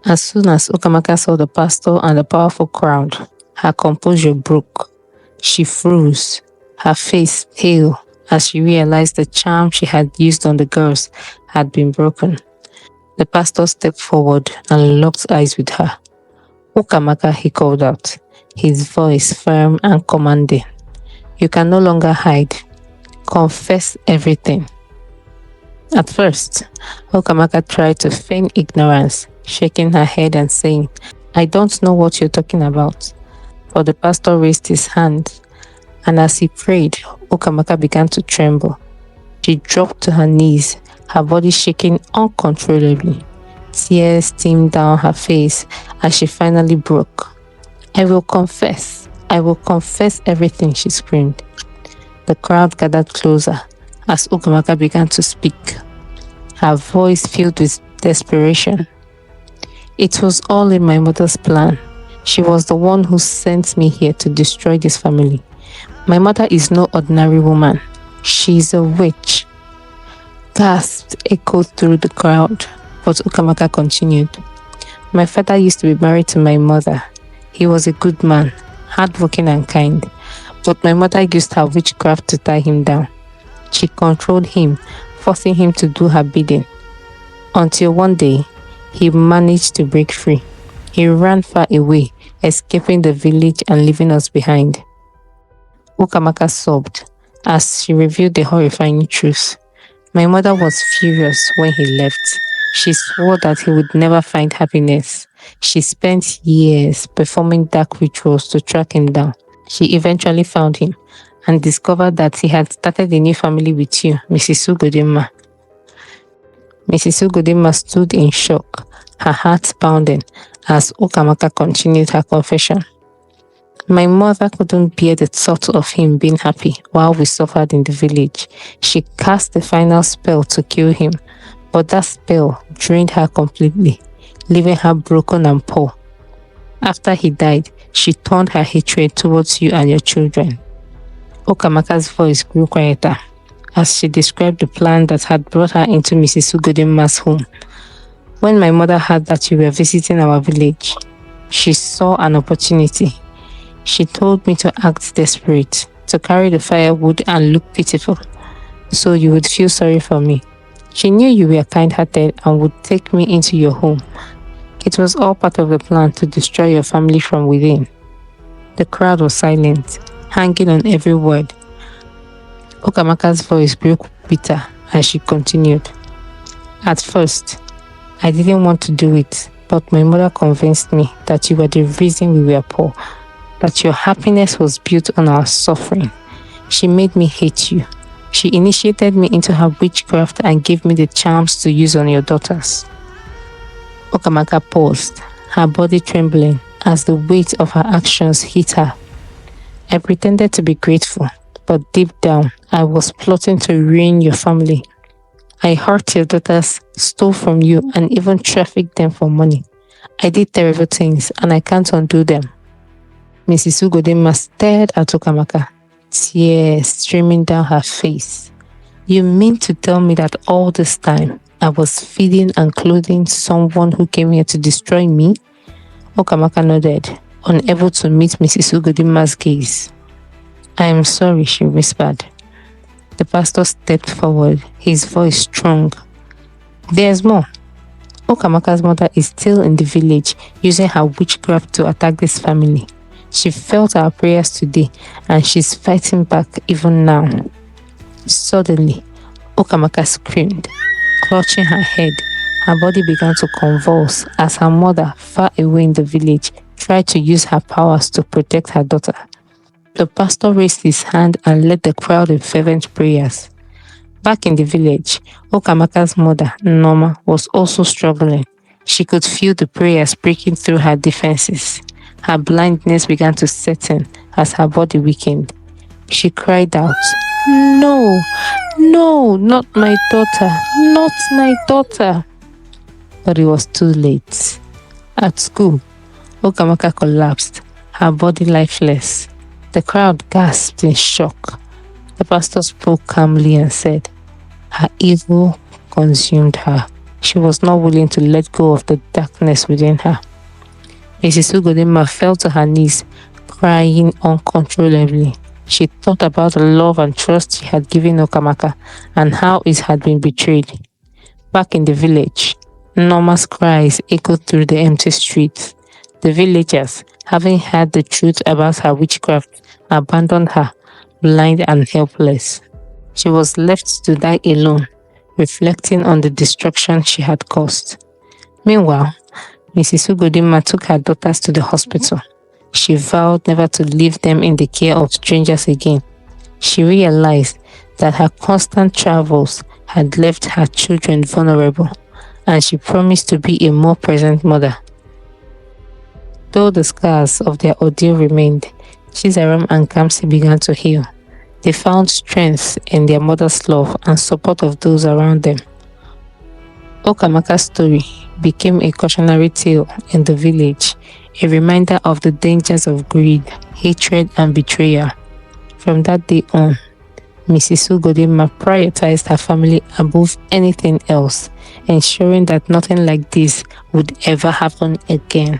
As soon as Ukamaka saw the pastor and the powerful crowd, her composure broke. She froze, her face pale, as she realized the charm she had used on the girls had been broken. The pastor stepped forward and locked eyes with her. Ukamaka, he called out, his voice firm and commanding. You can no longer hide. Confess everything. At first, Ukamaka tried to feign ignorance, shaking her head and saying, I don't know what you're talking about. But the pastor raised his hand, and as he prayed, Ukamaka began to tremble. She dropped to her knees, her body shaking uncontrollably. Tears streamed down her face as she finally broke. I will confess everything, she screamed. The crowd gathered closer as Ukamaka began to speak, her voice filled with desperation. It was all in my mother's plan. She was the one who sent me here to destroy this family. My mother is no ordinary woman. She is a witch. Gasps echoed through the crowd, but Ukamaka continued. My father used to be married to my mother. He was a good man, hardworking and kind, but my mother used her witchcraft to tie him down. She controlled him, forcing him to do her bidding. Until one day, he managed to break free. He ran far away, escaping the village and leaving us behind. Ukamaka sobbed as she revealed the horrifying truth. My mother was furious when he left. She swore that he would never find happiness. She spent years performing dark rituals to track him down. She eventually found him and discovered that he had started a new family with you, Mrs. Ugodinma. Mrs. Ugodinma stood in shock, her heart pounding, as Ukamaka continued her confession. My mother couldn't bear the thought of him being happy while we suffered in the village. She cast the final spell to kill him, but that spell drained her completely, leaving her broken and poor. After he died, she turned her hatred towards you and your children. Ukamaka's voice grew quieter as she described the plan that had brought her into Mrs. Ugodinma's home. When my mother heard that you were visiting our village, she saw an opportunity. She told me to act desperate, to carry the firewood and look pitiful, so you would feel sorry for me. She knew you were kind-hearted and would take me into your home. It was all part of the plan to destroy your family from within. The crowd was silent, hanging on every word. Ukamaka's voice grew bitter as she continued. At first, I didn't want to do it, but my mother convinced me that you were the reason we were poor, that your happiness was built on our suffering. She made me hate you. She initiated me into her witchcraft and gave me the charms to use on your daughters. Ukamaka paused, her body trembling as the weight of her actions hit her. I pretended to be grateful, but deep down, I was plotting to ruin your family. I hurt your daughters, stole from you, and even trafficked them for money. I did terrible things, and I can't undo them. Mrs. Ugodinma stared at Ukamaka, tears streaming down her face. You mean to tell me that all this time, I was feeding and clothing someone who came here to destroy me? Ukamaka nodded, unable to meet Mrs. Ugodinma's gaze. I am sorry, she whispered. The pastor stepped forward, his voice strong. There's more. Ukamaka's mother is still in the village, using her witchcraft to attack this family. She felt our prayers today, and she's fighting back even now. Suddenly, Ukamaka screamed, clutching her head. Her body began to convulse as her mother, far away in the village, tried to use her powers to protect her daughter. The pastor raised his hand and led the crowd in fervent prayers. Back in the village, Ukamaka's mother, Norma, was also struggling. She could feel the prayers breaking through her defenses. Her blindness began to set in as her body weakened. She cried out, No, no, not my daughter, not my daughter. But it was too late. At school, Ukamaka collapsed, her body lifeless. The crowd gasped in shock. The pastor spoke calmly and said, Her evil consumed her. She was not willing to let go of the darkness within her. Mrs. Ugodinma fell to her knees, crying uncontrollably. She thought about the love and trust she had given Ukamaka and how it had been betrayed. Back in the village, Norma's cries echoed through the empty streets. The villagers, having heard the truth about her witchcraft, abandoned her, blind and helpless. She was left to die alone, reflecting on the destruction she had caused. Meanwhile, Mrs. Ugodinma took her daughters to the hospital. She vowed never to leave them in the care of strangers again. She realized that her constant travels had left her children vulnerable, and she promised to be a more present mother. Though the scars of their ordeal remained, Chizaram and Kamsi began to heal. They found strength in their mother's love and support of those around them. Ukamaka's story became a cautionary tale in the village, a reminder of the dangers of greed, hatred, and betrayal. From that day on, Mrs. Ugodinma prioritized her family above anything else, ensuring that nothing like this would ever happen again.